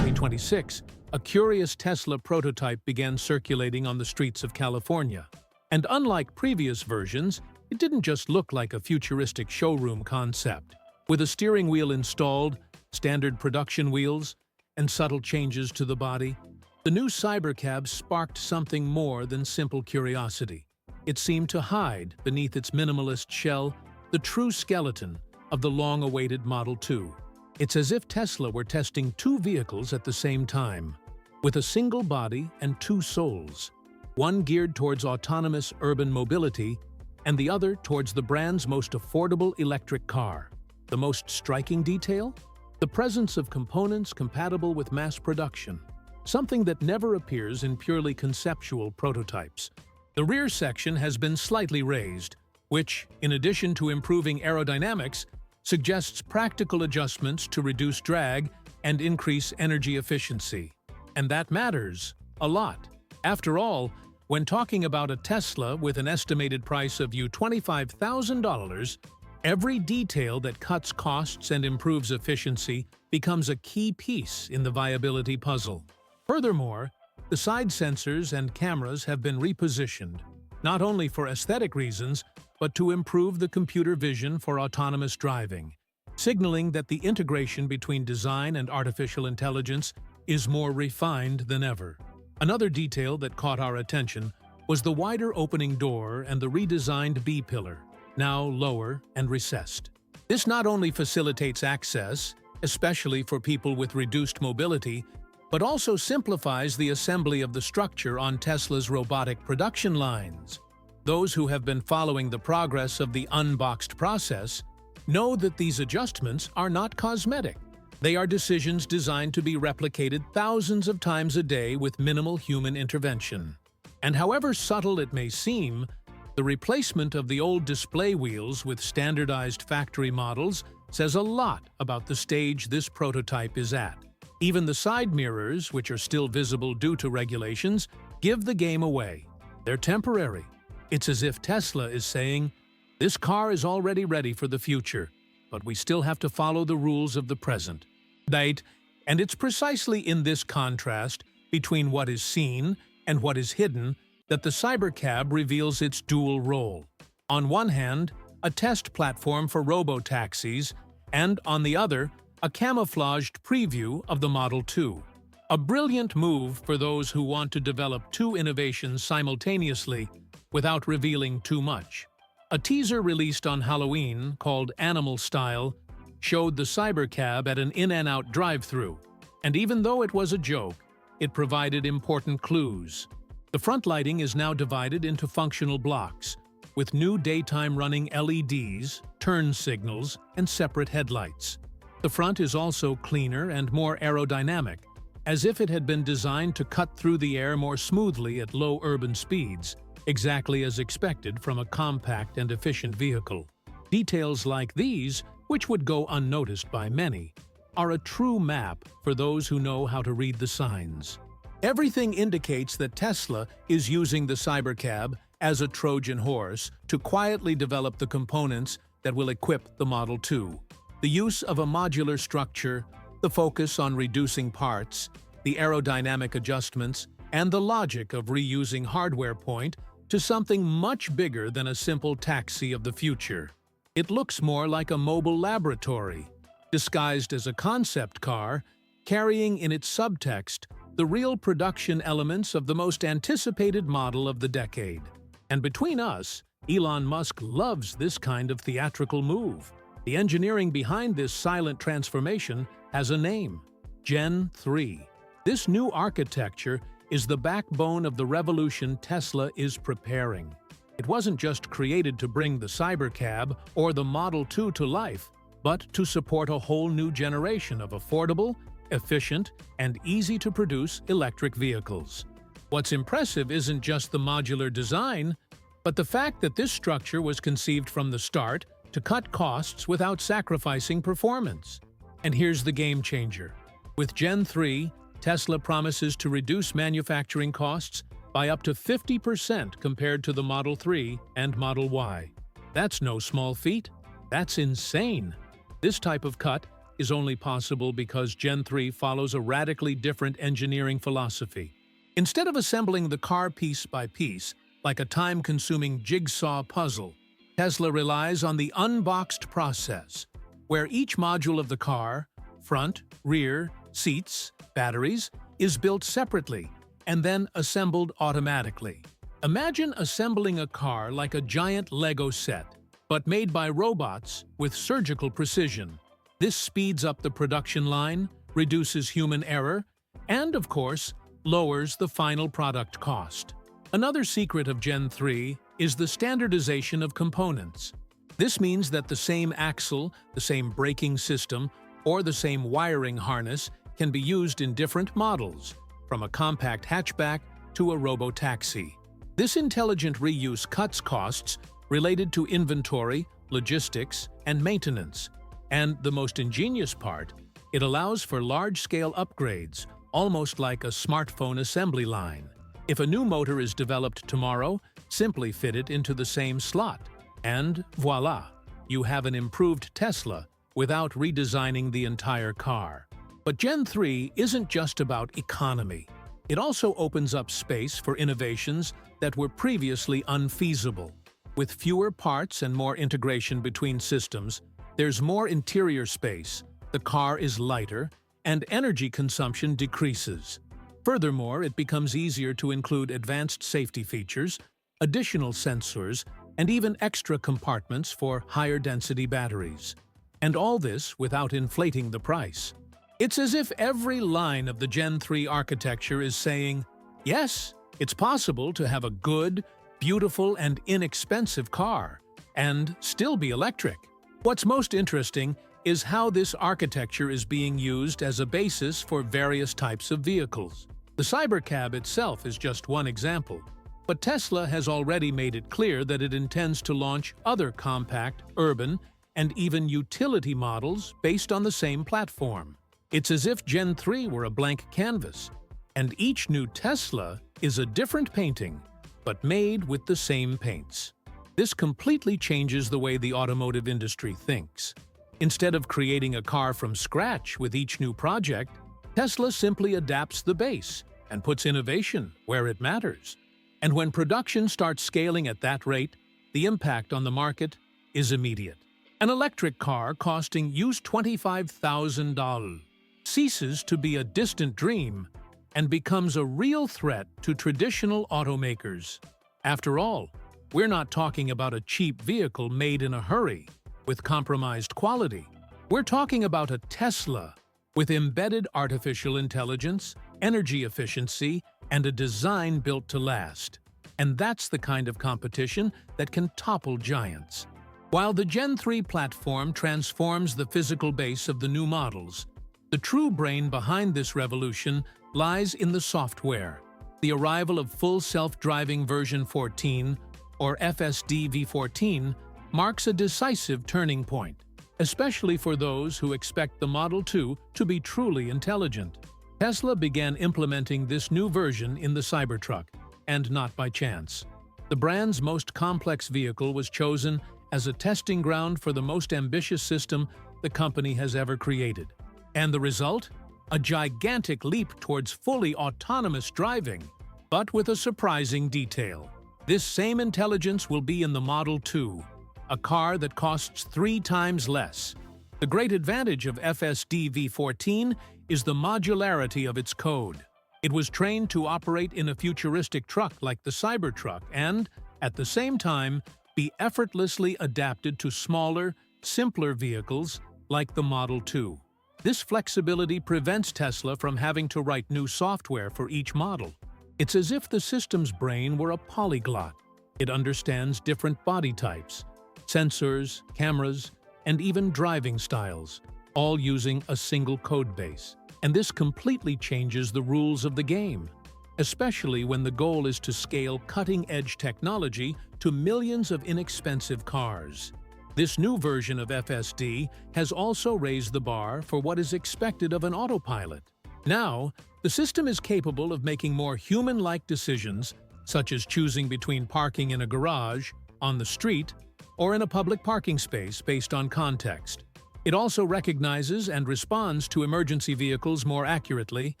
2026, a curious Tesla prototype began circulating on the streets of California. And unlike previous versions, it didn't just look like a futuristic showroom concept. With a steering wheel installed, standard production wheels, and subtle changes to the body, the new Cybercab sparked something more than simple curiosity. It seemed to hide, beneath its minimalist shell, the true skeleton of the long-awaited Model 2. It's as if Tesla were testing two vehicles at the same time, with a single body and two souls, one geared towards autonomous urban mobility and the other towards the brand's most affordable electric car. The most striking detail? The presence of components compatible with mass production, something that never appears in purely conceptual prototypes. The rear section has been slightly raised, which, in addition to improving aerodynamics, suggests practical adjustments to reduce drag and increase energy efficiency. And that matters a lot. After all, when talking about a Tesla with an estimated price of $25,000, every detail that cuts costs and improves efficiency becomes a key piece in the viability puzzle. Furthermore, the side sensors and cameras have been repositioned, not only for aesthetic reasons, but to improve the computer vision for autonomous driving, signaling that the integration between design and artificial intelligence is more refined than ever. Another detail that caught our attention was the wider opening door and the redesigned B-pillar, now lower and recessed. This not only facilitates access, especially for people with reduced mobility, but also simplifies the assembly of the structure on Tesla's robotic production lines. Those who have been following the progress of the unboxed process know that these adjustments are not cosmetic. They are decisions designed to be replicated thousands of times a day with minimal human intervention. And however subtle it may seem, the replacement of the old display wheels with standardized factory models says a lot about the stage this prototype is at. Even the side mirrors, which are still visible due to regulations, give the game away. They're temporary. It's as if Tesla is saying, "This car is already ready for the future, but we still have to follow the rules of the present." Right? And it's precisely in this contrast between what is seen and what is hidden that the Cybercab reveals its dual role. On one hand, a test platform for robo-taxis, and on the other, a camouflaged preview of the Model 2. A brilliant move for those who want to develop two innovations simultaneously without revealing too much. A teaser released on Halloween, called Animal Style, showed the Cybercab at an in-and-out drive-thru, and even though it was a joke, it provided important clues. The front lighting is now divided into functional blocks, with new daytime running LEDs, turn signals, and separate headlights. The front is also cleaner and more aerodynamic, as if it had been designed to cut through the air more smoothly at low urban speeds, exactly as expected from a compact and efficient vehicle. Details like these, which would go unnoticed by many, are a true map for those who know how to read the signs. Everything indicates that Tesla is using the Cybercab as a Trojan horse to quietly develop the components that will equip the Model 2. The use of a modular structure, the focus on reducing parts, the aerodynamic adjustments, and the logic of reusing hardware point to something much bigger than a simple taxi of the future. It looks more like a mobile laboratory, disguised as a concept car, carrying in its subtext the real production elements of the most anticipated model of the decade. And between us, Elon Musk loves this kind of theatrical move. The engineering behind this silent transformation has a name: Gen-3. This new architecture is the backbone of the revolution Tesla is preparing. It wasn't just created to bring the Cybercab or the Model 2 to life, but to support a whole new generation of affordable, efficient, and easy-to-produce electric vehicles. What's impressive isn't just the modular design, but the fact that this structure was conceived from the start to cut costs without sacrificing performance. And here's the game changer. With Gen-3, Tesla promises to reduce manufacturing costs by up to 50% compared to the Model 3 and Model Y. That's no small feat. That's insane. This type of cut is only possible because Gen 3 follows a radically different engineering philosophy. Instead of assembling the car piece by piece, like a time-consuming jigsaw puzzle, Tesla relies on the unboxed process, where each module of the car, front, rear, seats, batteries, is built separately and then assembled automatically. Imagine assembling a car like a giant Lego set, but made by robots with surgical precision. This speeds up the production line, reduces human error, and, of course, lowers the final product cost. Another secret of Gen 3 is the standardization of components. This means that the same axle, the same braking system, or the same wiring harness can be used in different models, from a compact hatchback to a robo-taxi. This intelligent reuse cuts costs related to inventory, logistics, and maintenance. And the most ingenious part, it allows for large-scale upgrades, almost like a smartphone assembly line. If a new motor is developed tomorrow, simply fit it into the same slot. And voila, you have an improved Tesla without redesigning the entire car. But Gen 3 isn't just about economy. It also opens up space for innovations that were previously unfeasible. With fewer parts and more integration between systems, there's more interior space, the car is lighter, and energy consumption decreases. Furthermore, it becomes easier to include advanced safety features, additional sensors, and even extra compartments for higher-density batteries. And all this without inflating the price. It's as if every line of the Gen 3 architecture is saying, yes, it's possible to have a good, beautiful, and inexpensive car, and still be electric. What's most interesting is how this architecture is being used as a basis for various types of vehicles. The Cybercab itself is just one example, but Tesla has already made it clear that it intends to launch other compact, urban, and even utility models based on the same platform. It's as if Gen 3 were a blank canvas, and each new Tesla is a different painting, but made with the same paints. This completely changes the way the automotive industry thinks. Instead of creating a car from scratch with each new project, Tesla simply adapts the base and puts innovation where it matters. And when production starts scaling at that rate, the impact on the market is immediate. An electric car costing used $25,000 ceases to be a distant dream and becomes a real threat to traditional automakers. After all, we're not talking about a cheap vehicle made in a hurry with compromised quality. We're talking about a Tesla with embedded artificial intelligence, energy efficiency, and a design built to last. And that's the kind of competition that can topple giants. While the Gen 3 platform transforms the physical base of the new models, the true brain behind this revolution lies in the software. The arrival of full self-driving version 14, or FSD v14, marks a decisive turning point, especially for those who expect the Model 2 to be truly intelligent. Tesla began implementing this new version in the Cybertruck, and not by chance. The brand's most complex vehicle was chosen as a testing ground for the most ambitious system the company has ever created. And the result? A gigantic leap towards fully autonomous driving, but with a surprising detail. This same intelligence will be in the Model 2, a car that costs 3 times less. The great advantage of FSD v14 is the modularity of its code. It was trained to operate in a futuristic truck like the Cybertruck and, at the same time, be effortlessly adapted to smaller, simpler vehicles like the Model 2. This flexibility prevents Tesla from having to write new software for each model. It's as if the system's brain were a polyglot. It understands different body types, sensors, cameras, and even driving styles, all using a single code base. And this completely changes the rules of the game, especially when the goal is to scale cutting-edge technology to millions of inexpensive cars. This new version of FSD has also raised the bar for what is expected of an autopilot. Now, the system is capable of making more human-like decisions, such as choosing between parking in a garage, on the street, or in a public parking space based on context. It also recognizes and responds to emergency vehicles more accurately,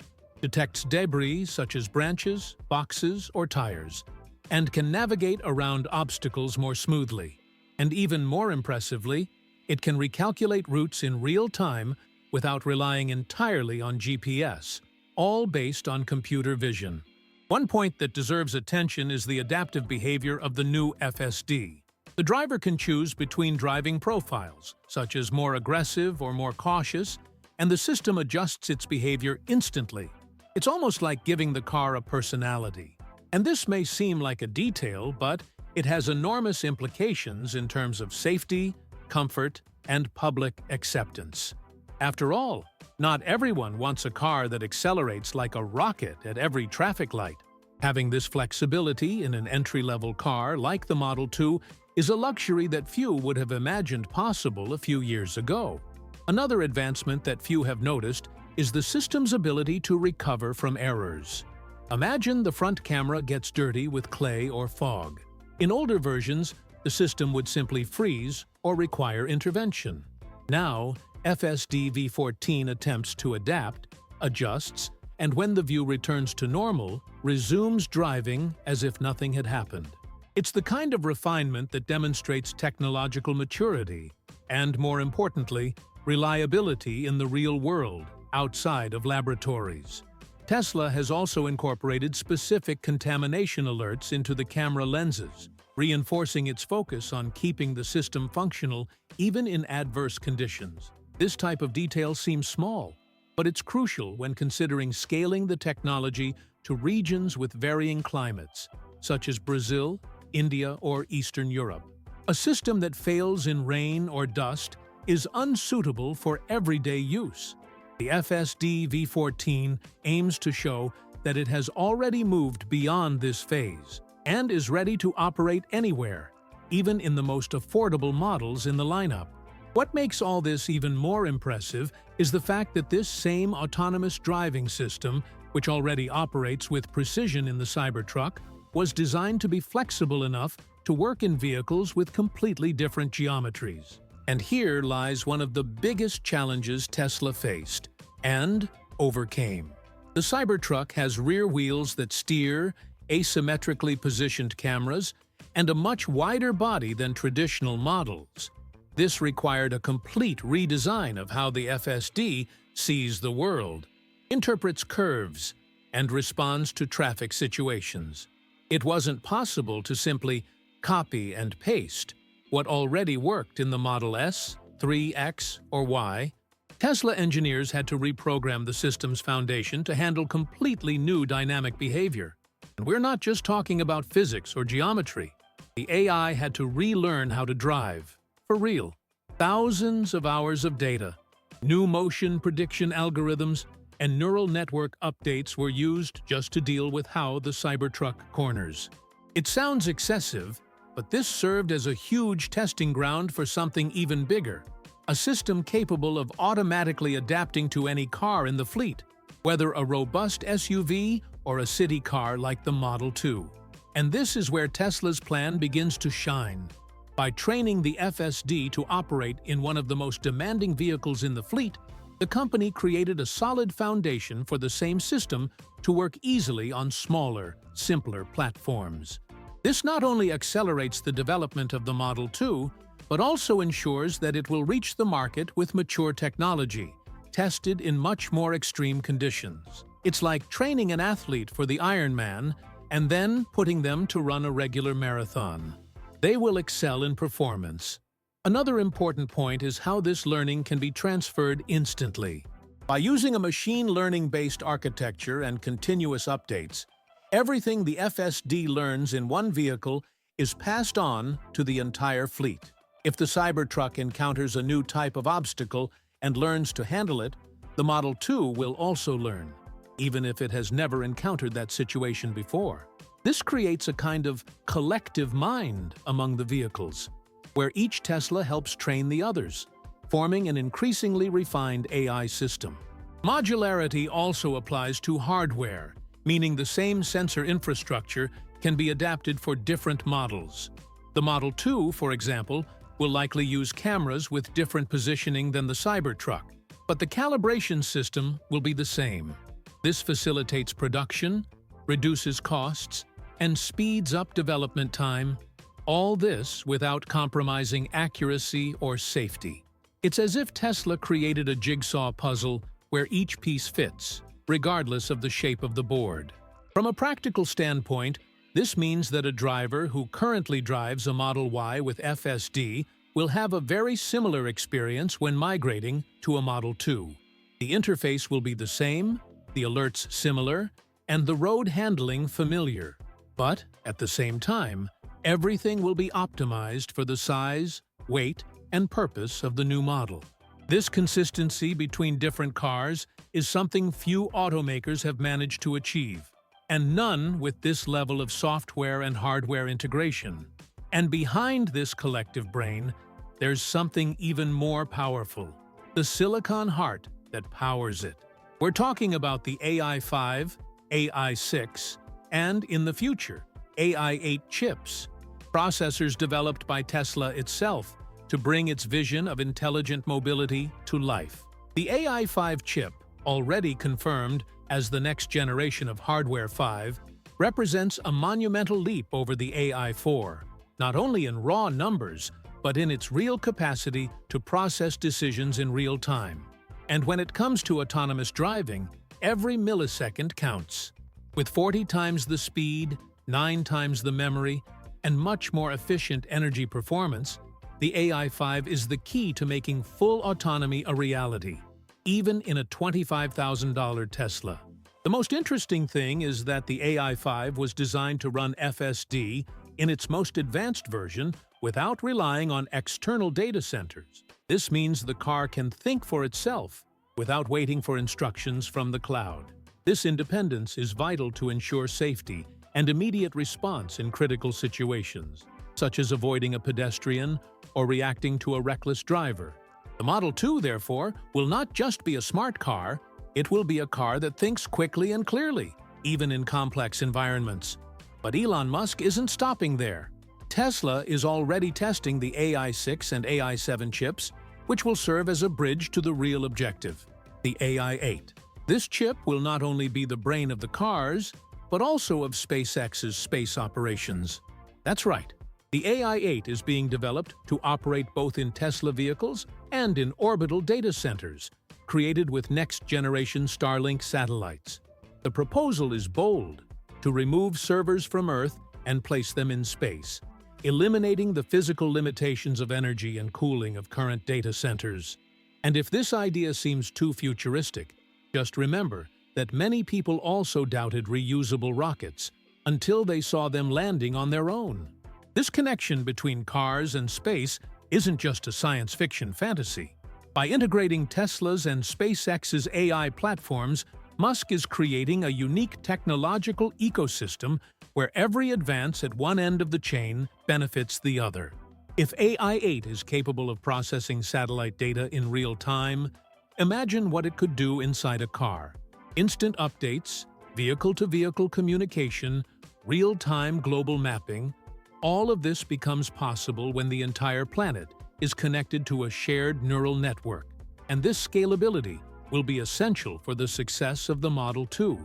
detects debris such as branches, boxes, or tires, and can navigate around obstacles more smoothly. And even more impressively, it can recalculate routes in real time without relying entirely on GPS, all based on computer vision. One point that deserves attention is the adaptive behavior of the new FSD. The driver can choose between driving profiles, such as more aggressive or more cautious, and the system adjusts its behavior instantly. It's almost like giving the car a personality. And this may seem like a detail, but it has enormous implications in terms of safety, comfort, and public acceptance. After all, not everyone wants a car that accelerates like a rocket at every traffic light. Having this flexibility in an entry-level car like the Model 2 is a luxury that few would have imagined possible a few years ago. Another advancement that few have noticed is the system's ability to recover from errors. Imagine the front camera gets dirty with clay or fog. In older versions, the system would simply freeze or require intervention. Now, FSD v14 attempts to adapt, adjusts, and when the view returns to normal, resumes driving as if nothing had happened. It's the kind of refinement that demonstrates technological maturity and, more importantly, reliability in the real world, outside of laboratories. Tesla has also incorporated specific contamination alerts into the camera lenses, reinforcing its focus on keeping the system functional even in adverse conditions. This type of detail seems small, but it's crucial when considering scaling the technology to regions with varying climates, such as Brazil, India, or Eastern Europe. A system that fails in rain or dust is unsuitable for everyday use. The FSD v14 aims to show that it has already moved beyond this phase and is ready to operate anywhere, even in the most affordable models in the lineup. What makes all this even more impressive is the fact that this same autonomous driving system, which already operates with precision in the Cybertruck, was designed to be flexible enough to work in vehicles with completely different geometries. And here lies one of the biggest challenges Tesla faced and overcame. The Cybertruck has rear wheels that steer, asymmetrically positioned cameras, and a much wider body than traditional models. This required a complete redesign of how the FSD sees the world, interprets curves, and responds to traffic situations. It wasn't possible to simply copy and paste what already worked in the Model S, 3, X, or Y. Tesla engineers had to reprogram the system's foundation to handle completely new dynamic behavior. And we're not just talking about physics or geometry. The AI had to relearn how to drive, for real. Thousands of hours of data, new motion prediction algorithms, and neural network updates were used just to deal with how the Cybertruck corners. It sounds excessive, but this served as a huge testing ground for something even bigger, a system capable of automatically adapting to any car in the fleet, whether a robust SUV or a city car like the Model 2. And this is where Tesla's plan begins to shine. By training the FSD to operate in one of the most demanding vehicles in the fleet, the company created a solid foundation for the same system to work easily on smaller, simpler platforms. This not only accelerates the development of the Model 2, but also ensures that it will reach the market with mature technology, tested in much more extreme conditions. It's like training an athlete for the Ironman and then putting them to run a regular marathon. They will excel in performance. Another important point is how this learning can be transferred instantly. By using a machine learning-based architecture and continuous updates, everything the FSD learns in one vehicle is passed on to the entire fleet. If the Cybertruck encounters a new type of obstacle and learns to handle it, the Model 2 will also learn, even if it has never encountered that situation before. This creates a kind of collective mind among the vehicles, where each Tesla helps train the others, forming an increasingly refined AI system. Modularity also applies to hardware, meaning the same sensor infrastructure can be adapted for different models. The Model 2, for example, will likely use cameras with different positioning than the Cybertruck, but the calibration system will be the same. This facilitates production, reduces costs, and speeds up development time, all this without compromising accuracy or safety. It's as if Tesla created a jigsaw puzzle where each piece fits, regardless of the shape of the board. From a practical standpoint, this means that a driver who currently drives a Model Y with FSD will have a very similar experience when migrating to a Model 2. The interface will be the same, the alerts similar, and the road handling familiar. But, at the same time, everything will be optimized for the size, weight, and purpose of the new model. This consistency between different cars is something few automakers have managed to achieve, and none with this level of software and hardware integration. And behind this collective brain, there's something even more powerful: the silicon heart that powers it. We're talking about the AI5, AI6, and, in the future, AI8 chips, processors developed by Tesla itself to bring its vision of intelligent mobility to life. The AI5 chip, already confirmed as the next generation of Hardware 5, represents a monumental leap over the AI4, not only in raw numbers, but in its real capacity to process decisions in real time. And when it comes to autonomous driving, every millisecond counts. With 40 times the speed, 9 times the memory, and much more efficient energy performance, the AI5 is the key to making full autonomy a reality, even in a $25,000 Tesla. The most interesting thing is that the AI5 was designed to run FSD in its most advanced version without relying on external data centers. This means the car can think for itself without waiting for instructions from the cloud. This independence is vital to ensure safety and immediate response in critical situations, such as avoiding a pedestrian or reacting to a reckless driver. The Model 2, therefore, will not just be a smart car, it will be a car that thinks quickly and clearly, even in complex environments. But Elon Musk isn't stopping there. Tesla is already testing the AI6 and AI7 chips, which will serve as a bridge to the real objective, the AI8. This chip will not only be the brain of the cars, but also of SpaceX's space operations. That's right. The AI8 is being developed to operate both in Tesla vehicles and in orbital data centers, created with next-generation Starlink satellites. The proposal is bold: to remove servers from Earth and place them in space, eliminating the physical limitations of energy and cooling of current data centers. And if this idea seems too futuristic, just remember that many people also doubted reusable rockets until they saw them landing on their own. This connection between cars and space isn't just a science fiction fantasy. By integrating Tesla's and SpaceX's AI platforms, Musk is creating a unique technological ecosystem where every advance at one end of the chain benefits the other. If AI8 is capable of processing satellite data in real time, imagine what it could do inside a car. Instant updates, vehicle-to-vehicle communication, real-time global mapping — all of this becomes possible when the entire planet is connected to a shared neural network. And this scalability will be essential for the success of the Model 2.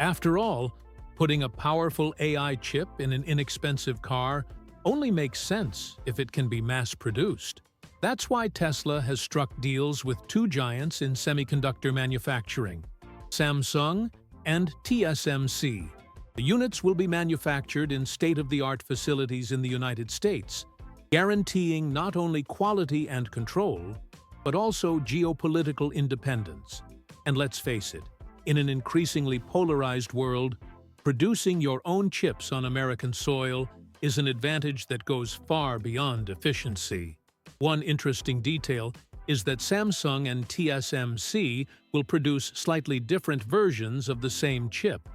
After all, putting a powerful AI chip in an inexpensive car only makes sense if it can be mass-produced. That's why Tesla has struck deals with two giants in semiconductor manufacturing, Samsung and TSMC. The units will be manufactured in state-of-the-art facilities in the United States, guaranteeing not only quality and control, but also geopolitical independence. And let's face it, in an increasingly polarized world, producing your own chips on American soil is an advantage that goes far beyond efficiency. One interesting detail is that Samsung and TSMC will produce slightly different versions of the same chip.